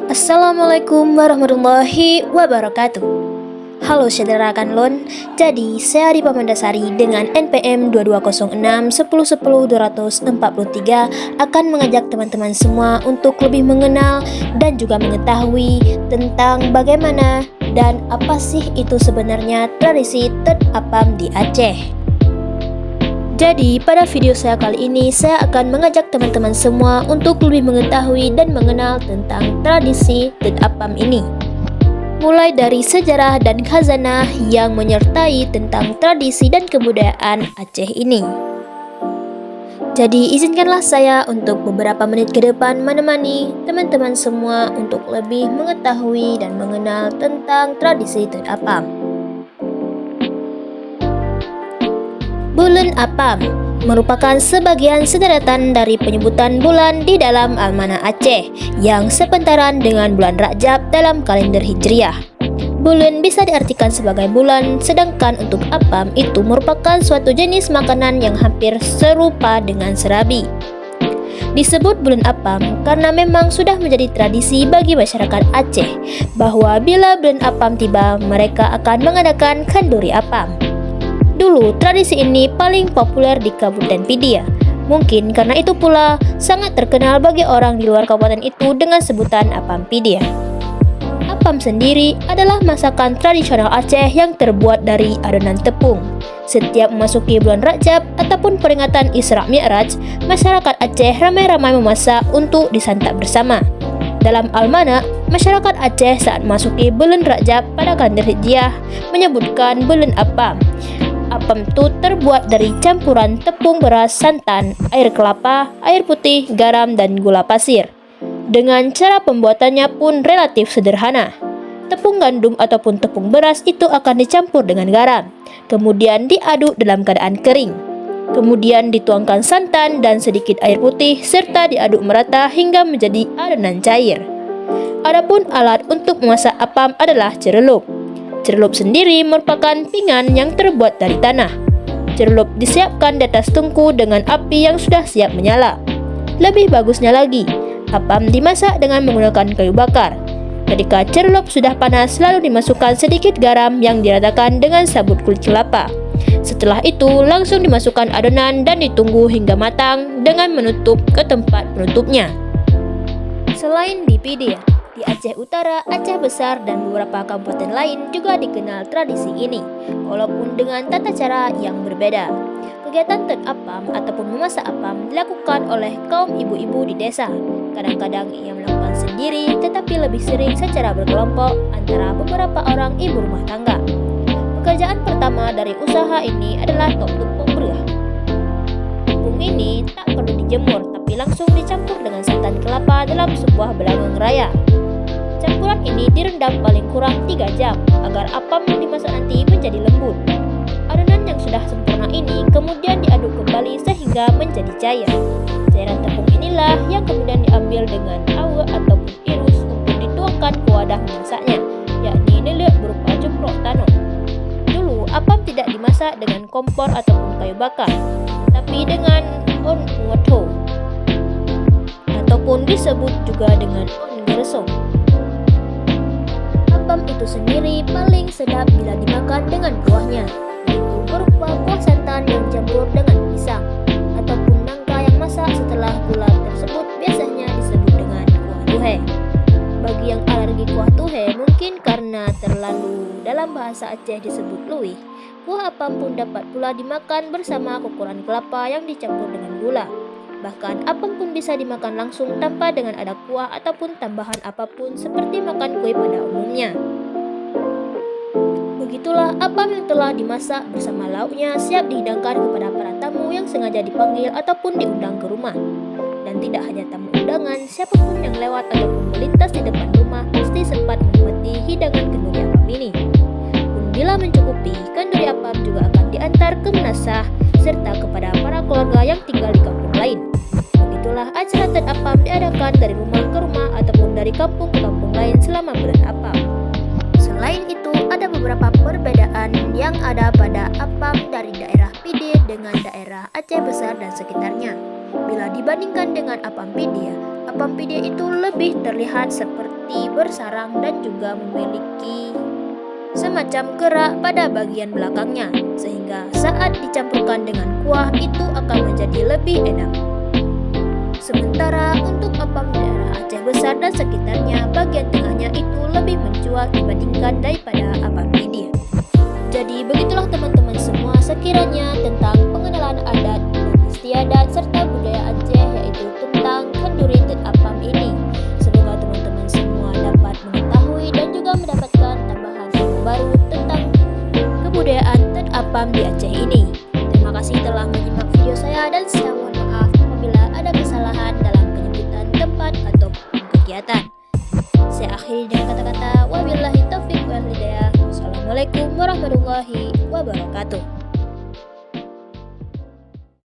Assalamualaikum warahmatullahi wabarakatuh. Halo saudara Kanlon, jadi saya Dipa Mandasari dengan NPM 2206110243 akan mengajak teman-teman semua untuk lebih mengenal dan juga mengetahui tentang bagaimana dan apa sih itu sebenarnya tradisi Tet Apam di Aceh. Jadi pada video saya kali ini saya akan mengajak teman-teman semua untuk lebih mengetahui dan mengenal tentang tradisi Tet Apam ini. Mulai dari sejarah dan khazanah yang menyertai tentang tradisi dan kebudayaan Aceh ini. Jadi izinkanlah saya untuk beberapa menit ke depan menemani teman-teman semua untuk lebih mengetahui dan mengenal tentang tradisi Tet Apam. Bulan Apam merupakan sebagian sederetan dari penyebutan bulan di dalam Almanah Aceh yang sepentaran dengan bulan Rajab dalam kalender Hijriah. Bulan bisa diartikan sebagai bulan, sedangkan untuk apam itu merupakan suatu jenis makanan yang hampir serupa dengan serabi. Disebut bulan apam karena memang sudah menjadi tradisi bagi masyarakat Aceh bahwa bila bulan apam tiba mereka akan mengadakan kenduri apam. Dulu, tradisi ini paling populer di Kabupaten Pidia. Mungkin karena itu pula sangat terkenal bagi orang di luar kabupaten itu dengan sebutan Apam Pidia. Apam sendiri adalah masakan tradisional Aceh yang terbuat dari adonan tepung. Setiap memasuki bulan Rajab ataupun peringatan Isra Mi'raj, masyarakat Aceh ramai-ramai memasak untuk disantap bersama. Dalam Almanah, masyarakat Aceh saat memasuki bulan Rajab pada kalender Hijriah menyebutkan bulan Apam. Apam itu terbuat dari campuran tepung beras, santan, air kelapa, air putih, garam, dan gula pasir. Dengan cara pembuatannya pun relatif sederhana. Tepung gandum ataupun tepung beras itu akan dicampur dengan garam, kemudian diaduk dalam keadaan kering. Kemudian dituangkan santan dan sedikit air putih serta diaduk merata hingga menjadi adonan cair. Adapun alat untuk memasak apam adalah cerelup. Cerelup sendiri merupakan pinggan yang terbuat dari tanah. Cerelup disiapkan di atas tungku dengan api yang sudah siap menyala. Lebih bagusnya lagi, apam dimasak dengan menggunakan kayu bakar. Ketika cerelup sudah panas, lalu dimasukkan sedikit garam yang diratakan dengan sabut kulit kelapa. Setelah itu, langsung dimasukkan adonan dan ditunggu hingga matang dengan menutup ke tempat penutupnya. Selain di Pidia, di Aceh Utara, Aceh Besar, dan beberapa kabupaten lain juga dikenal tradisi ini, walaupun dengan tata cara yang berbeda. Kegiatan Tet Apam ataupun memasak apam dilakukan oleh kaum ibu-ibu di desa. Kadang-kadang ia melakukan sendiri, tetapi lebih sering secara berkelompok antara beberapa orang ibu rumah tangga. Pekerjaan pertama dari usaha ini adalah tepung beras. Tepung ini tak perlu dijemur, tapi langsung dicampur dengan santan kelapa dalam sebuah belangong raya. Campuran ini direndam paling kurang 3 jam agar apam yang dimasak nanti menjadi lembut. Adonan yang sudah sempurna ini kemudian diaduk kembali sehingga menjadi cair. Cairan tepung inilah yang kemudian diambil dengan awe ataupun irus untuk dituangkan ke wadah memasaknya, yakni lelek berupa jemprok tanah. Dulu apam tidak dimasak dengan kompor ataupun kayu bakar, tapi dengan on wato ataupun disebut juga dengan on gersong. Apam itu sendiri paling sedap bila dimakan dengan kuahnya, yaitu berupa kuah santan yang campur dengan pisang, ataupun nangka yang masak setelah gula tersebut biasanya disebut dengan kuah tuhe. Bagi yang alergi kuah tuhe, mungkin karena terlalu dalam bahasa Aceh disebut luih, kuah apam pun dapat pula dimakan bersama kukuran kelapa yang dicampur dengan gula. Bahkan apam pun bisa dimakan langsung tanpa dengan ada kuah ataupun tambahan apapun seperti makan kue pada umumnya. Begitulah apam yang telah dimasak bersama lauknya siap dihidangkan kepada para tamu yang sengaja dipanggil ataupun diundang ke rumah. Dan tidak hanya tamu undangan, siapapun yang lewat ataupun melintas di depan rumah pasti sempat menikmati hidangan kenduri apam ini. Pun bila mencukupi, kenduri apam juga akan diantar ke menasah serta kepada para keluarga yang tinggal di kampung lain. Begitulah acara Tet Apam diadakan dari rumah ke rumah ataupun dari kampung ke kampung lain selama bulan apam. Selain itu, ada beberapa perbedaan yang ada pada apam dari daerah Pidi dengan daerah Aceh Besar dan sekitarnya. Bila dibandingkan dengan apam Pidia itu lebih terlihat seperti seperti bersarang dan juga memiliki semacam kerak pada bagian belakangnya, sehingga saat dicampurkan dengan kuah itu akan menjadi lebih enak. Sementara untuk apam daerah Aceh Besar dan sekitarnya, bagian tengahnya itu lebih mencuat dibandingkan daripada apam ini. Jadi begitulah teman-teman semua sekiranya tentang pengenalan adat istiadat serta budaya Aceh, yaitu tentang kenduri dan apam ini. Semoga teman-teman semua dapat mengetahui dan juga mendapatkan tambahan ilmu baru tentang kebudayaan dan apam di Aceh ini. Terima kasih telah menyimak video saya dan saya mohon maaf apabila ada kesalahan dalam penyebutan tempat atau kegiatan. Saya akhiri dengan kata-kata wabillahi taufiq wal hidayah. Wassalamualaikum warahmatullahi wabarakatuh.